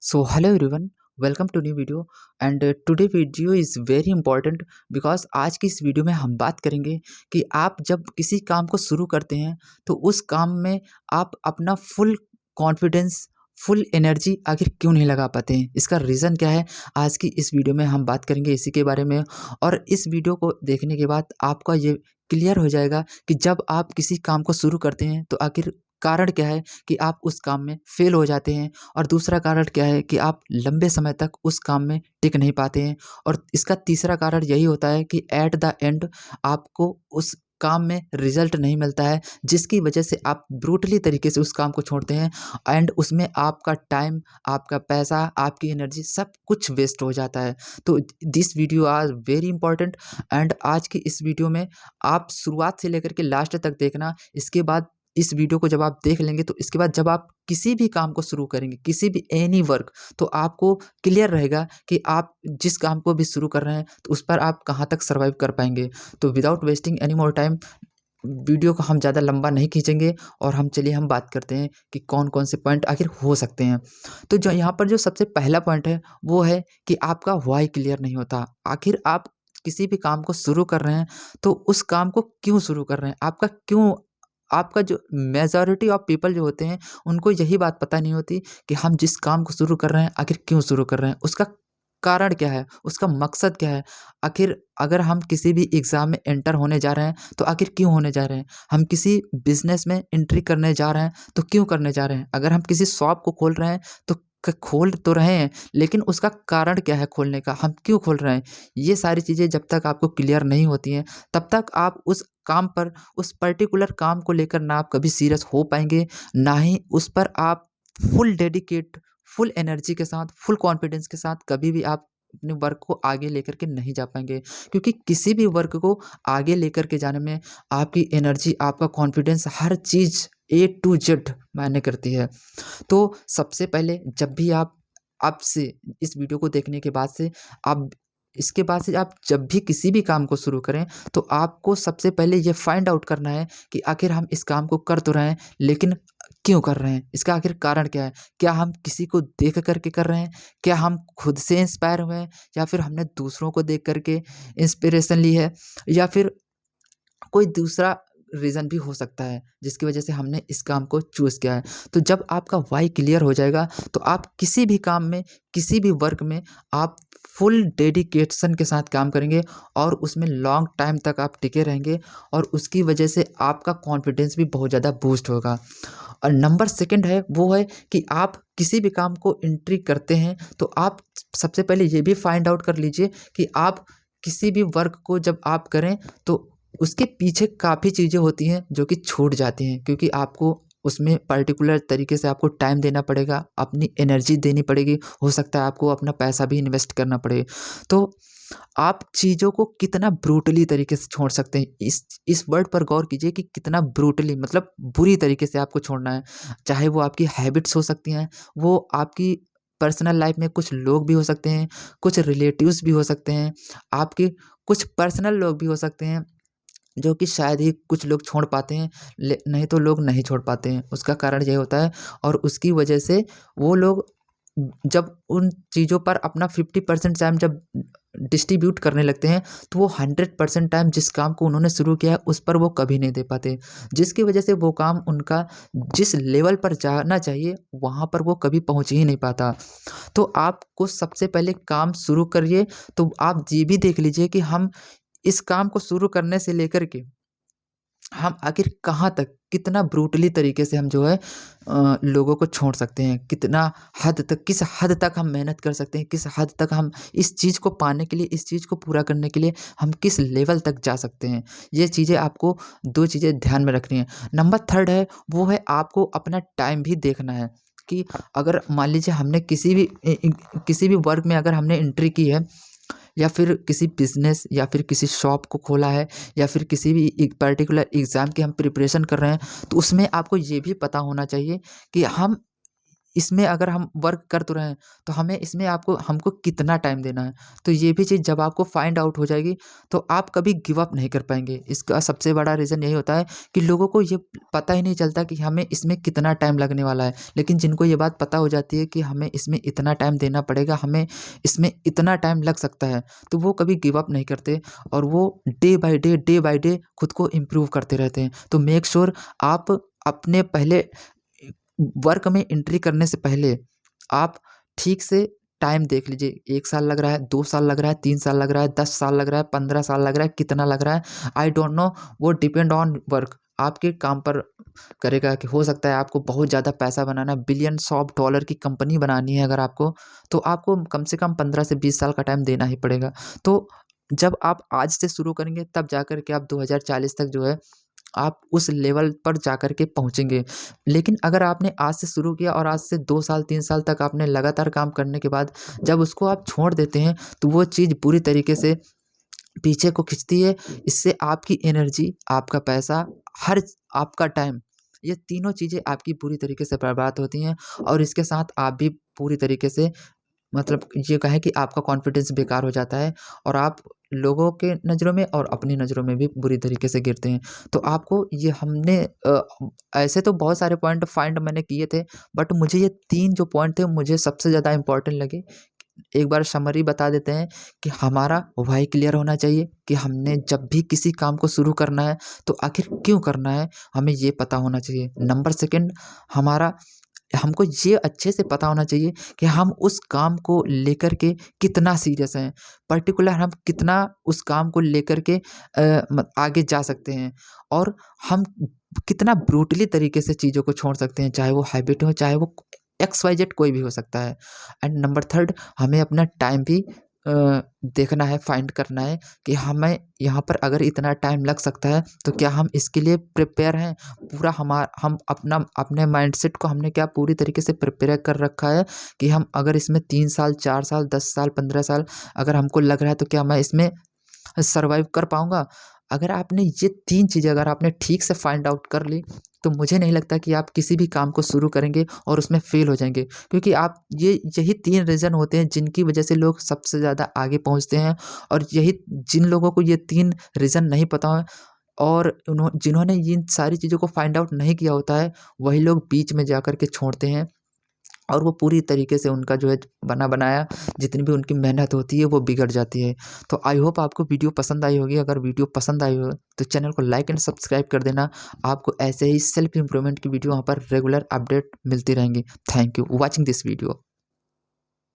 So hello everyone, welcome to new video and today video is very important because आज की इस video में हम बात करेंगे कि आप जब किसी काम को शुरू करते हैं तो उस काम में आप अपना फुल कॉन्फिडेंस फुल एनर्जी आखिर क्यों नहीं लगा पाते हैं। इसका रीज़न क्या है, आज की इस वीडियो में हम बात करेंगे इसी के बारे में। और इस वीडियो को देखने के बाद आपका ये क्लियर हो जाएगा कि जब आप किसी काम को शुरू करते हैं तो आखिर कारण क्या है कि आप उस काम में फेल हो जाते हैं, और दूसरा कारण क्या है कि आप लंबे समय तक उस काम में टिक नहीं पाते हैं। और इसका तीसरा कारण यही होता है कि एट द एंड आपको उस काम में रिजल्ट नहीं मिलता है, जिसकी वजह से आप ब्रूटली तरीके से उस काम को छोड़ते हैं एंड उसमें आपका टाइम, आपका पैसा, आपकी एनर्जी सब कुछ वेस्ट हो जाता है। तो this video are very important and आज की इस वीडियो में आप शुरुआत से लेकर के लास्ट तक देखना। इसके बाद इस वीडियो को जब आप देख लेंगे तो इसके बाद जब आप किसी भी काम को शुरू करेंगे, किसी भी एनी वर्क, तो आपको क्लियर रहेगा कि आप जिस काम को भी शुरू कर रहे हैं तो उस पर आप कहाँ तक सर्वाइव कर पाएंगे। तो without wasting any more time video को हम ज़्यादा लंबा नहीं खींचेंगे और हम बात करते हैं कि कौन कौन से पॉइंट आखिर हो सकते हैं। तो जो यहाँ पर जो सबसे पहला पॉइंट है वो है कि आपका व्हाई क्लियर नहीं होता। आखिर आप किसी भी काम को शुरू कर रहे हैं तो उस काम को क्यों शुरू कर रहे हैं, आपका क्यों, आपका जो मेजॉरिटी ऑफ पीपल जो होते हैं उनको यही बात पता नहीं होती कि हम जिस काम को शुरू कर रहे हैं आखिर क्यों शुरू कर रहे हैं, उसका कारण क्या है, उसका मकसद क्या है। आखिर अगर हम किसी भी एग्ज़ाम में एंटर होने जा रहे हैं तो आखिर क्यों होने जा रहे हैं, हम किसी बिज़नेस में एंट्री करने जा रहे हैं तो क्यों करने जा रहे हैं, अगर हम किसी शॉप को खोल रहे हैं तो खोल तो रहे हैं लेकिन उसका कारण क्या है खोलने का, हम क्यों खोल रहे हैं। ये सारी चीज़ें जब तक आपको क्लियर नहीं होती हैं तब तक आप उस काम पर, उस पर्टिकुलर काम को लेकर ना आप कभी सीरियस हो पाएंगे, ना ही उस पर आप फुल डेडिकेट, फुल एनर्जी के साथ, फुल कॉन्फिडेंस के साथ कभी भी आप अपने वर्क को आगे लेकर के नहीं जा पाएंगे। क्योंकि किसी भी वर्क को आगे लेकर के जाने में आपकी एनर्जी, आपका कॉन्फिडेंस, हर चीज़ ए टू जेड मायने करती है। तो सबसे पहले जब भी आप, आपसे इस वीडियो को देखने के बाद से आप, इसके बाद से आप जब भी किसी भी काम को शुरू करें तो आपको सबसे पहले ये फाइंड आउट करना है कि आखिर हम इस काम को कर तो रहे हैं लेकिन क्यों कर रहे हैं, इसका आखिर कारण क्या है। क्या हम किसी को देख करके कर रहे हैं, क्या हम खुद से इंस्पायर हुए हैं, या फिर हमने दूसरों को देख करके इंस्पिरेशन ली है, या फिर कोई दूसरा रीज़न भी हो सकता है जिसकी वजह से हमने इस काम को चूज़ किया है। तो जब आपका व्हाई क्लियर हो जाएगा तो आप किसी भी काम में, किसी भी वर्क में आप फुल डेडिकेशन के साथ काम करेंगे और उसमें लॉन्ग टाइम तक आप टिके रहेंगे, और उसकी वजह से आपका कॉन्फिडेंस भी बहुत ज़्यादा बूस्ट होगा। और नंबर सेकंड है वो है कि आप किसी भी काम को एंट्री करते हैं तो आप सबसे पहले ये भी फाइंड आउट कर लीजिए कि आप किसी भी वर्क को जब आप करें तो उसके पीछे काफ़ी चीज़ें होती हैं जो कि छूट जाती हैं, क्योंकि आपको उसमें पर्टिकुलर तरीके से आपको टाइम देना पड़ेगा, अपनी एनर्जी देनी पड़ेगी, हो सकता है आपको अपना पैसा भी इन्वेस्ट करना पड़े। तो आप चीज़ों को कितना ब्रूटली तरीके से छोड़ सकते हैं, इस वर्ड पर गौर कीजिए कि कितना ब्रूटली, मतलब बुरी तरीके से आपको छोड़ना है। चाहे वो आपकी हैबिट्स हो सकती हैं, वो आपकी पर्सनल लाइफ में कुछ लोग भी हो सकते हैं, कुछ रिलेटिव्स भी हो सकते हैं, आपके कुछ पर्सनल लोग भी हो सकते हैं जो कि शायद ही कुछ लोग छोड़ पाते हैं, नहीं तो लोग नहीं छोड़ पाते हैं। उसका कारण यही होता है, और उसकी वजह से वो लोग जब उन चीज़ों पर अपना 50% टाइम जब डिस्ट्रीब्यूट करने लगते हैं तो वो 100% टाइम जिस काम को उन्होंने शुरू किया है उस पर वो कभी नहीं दे पाते, जिसकी वजह से वो काम उनका जिस लेवल पर जाना चाहिए वहाँ पर वो कभी पहुँच ही नहीं पाता। तो आपको सबसे पहले काम शुरू करिए, तो आप ये भी देख लीजिए कि हम इस काम को शुरू करने से लेकर के हम आखिर कहाँ तक, कितना ब्रूटली तरीके से हम जो है लोगों को छोड़ सकते हैं, कितना हद तक, किस हद तक हम मेहनत कर सकते हैं, किस हद तक हम इस चीज़ को पाने के लिए, इस चीज़ को पूरा करने के लिए हम किस लेवल तक जा सकते हैं। ये चीज़ें आपको 2 चीज़ें ध्यान में रखनी है। नंबर थर्ड है वो है आपको अपना टाइम भी देखना है कि अगर मान लीजिए हमने किसी भी वर्क में अगर हमने एंट्री की है, या फिर किसी बिज़नेस या फिर किसी शॉप को खोला है, या फिर किसी भी एक पर्टिकुलर एग्ज़ाम की हम प्रिपरेशन कर रहे हैं, तो उसमें आपको ये भी पता होना चाहिए कि हम इसमें अगर हम वर्क कर तो रहे हैं, तो हमें इसमें हमको कितना टाइम देना है। तो ये भी चीज़ जब आपको फाइंड आउट हो जाएगी, तो आप कभी गिव अप नहीं कर पाएँगे। इसका सबसे बड़ा रीज़न यही होता है कि लोगों को ये पता ही नहीं चलता कि हमें इसमें कितना टाइम लगने वाला है। लेकिन जिनको ये बात पता हो जाती है कि हमें इसमें इतना टाइम देना पड़ेगा, हमें इसमें इतना टाइम लग सकता है, तो वो कभी गिव अप नहीं करते और वो डे बाय डे खुद को इम्प्रूव करते रहते हैं। तो मेक श्योर आप अपने पहले वर्क में एंट्री करने से पहले आप ठीक से टाइम देख लीजिए। 1 साल लग रहा है, 2 साल लग रहा है, 3 साल लग रहा है, 10 साल लग रहा है, 15 साल लग रहा है, कितना लग रहा है, आई डोंट नो। वो डिपेंड ऑन वर्क, आपके काम पर करेगा कि हो सकता है आपको बहुत ज़्यादा पैसा बनाना है, बिलियंस ऑफ डॉलर की कंपनी बनानी है अगर आपको, तो आपको कम से कम 15 से 20 साल का टाइम देना ही पड़ेगा। तो जब आप आज से शुरू करेंगे, तब जाकर के आप 2040 तक जो है आप उस लेवल पर जाकर के पहुँचेंगे। लेकिन अगर आपने आज से शुरू किया और आज से 2 साल 3 साल तक आपने लगातार काम करने के बाद जब उसको आप छोड़ देते हैं, तो वो चीज़ बुरी तरीके से पीछे को खींचती है। इससे आपकी एनर्जी, आपका पैसा, हर आपका टाइम, ये तीनों चीज़ें आपकी पूरी तरीके से बर्बाद होती हैं और इसके साथ आप भी पूरी तरीके से, मतलब ये कहें कि आपका कॉन्फिडेंस बेकार हो जाता है और आप लोगों के नज़रों में और अपनी नज़रों में भी बुरी तरीके से गिरते हैं। तो आपको ये हमने ऐसे तो बहुत सारे पॉइंट फाइंड मैंने किए थे, बट मुझे ये 3 जो पॉइंट थे मुझे सबसे ज़्यादा इम्पोर्टेंट लगे। एक बार समरी बता देते हैं कि हमारा व्हाय क्लियर होना चाहिए कि हमने जब भी किसी काम को शुरू करना है, तो आखिर क्यों करना है, हमें ये पता होना चाहिए। नंबर सेकंड, हमारा हमको ये अच्छे से पता होना चाहिए कि हम उस काम को लेकर के कितना सीरियस हैं, पर्टिकुलर हम कितना उस काम को लेकर के आगे जा सकते हैं और हम कितना ब्रूटली तरीके से चीज़ों को छोड़ सकते हैं, चाहे वो हैबिट हो, चाहे वो एक्स वाई जेड कोई भी हो सकता है। एंड नंबर थर्ड, हमें अपना टाइम भी देखना है, फाइंड करना है कि हमें यहाँ पर अगर इतना टाइम लग सकता है, तो क्या हम इसके लिए प्रिपेयर हैं? पूरा हम अपने माइंडसेट को हमने क्या पूरी तरीके से प्रिपेयर कर रखा है कि हम अगर इसमें 3 साल, 4 साल, 10 साल, 15 साल अगर हमको लग रहा है, तो क्या मैं इसमें सर्वाइव कर पाऊँगा? अगर आपने ये 3 चीज़ें अगर आपने ठीक से फाइंड आउट कर ली, तो मुझे नहीं लगता कि आप किसी भी काम को शुरू करेंगे और उसमें फ़ेल हो जाएँगे। क्योंकि आप यही 3 रीज़न होते हैं जिनकी वज़ह से लोग सबसे ज़्यादा आगे पहुँचते हैं और यही जिन लोगों को ये 3 रीज़न नहीं पता है और जिन्होंने इन सारी चीज़ों को फाइंड आउट नहीं किया होता है, वही लोग बीच में जाकर के छोड़ते हैं और वो पूरी तरीके से उनका जो है बना-बनाया जितनी भी उनकी मेहनत होती है वो बिगड़ जाती है। तो आई होप आपको वीडियो पसंद आई होगी। अगर वीडियो पसंद आई हो तो चैनल को लाइक एंड सब्सक्राइब कर देना। आपको ऐसे ही सेल्फ इम्प्रूवमेंट की वीडियो वहाँ पर रेगुलर अपडेट मिलती रहेंगी। Thank you watching this video.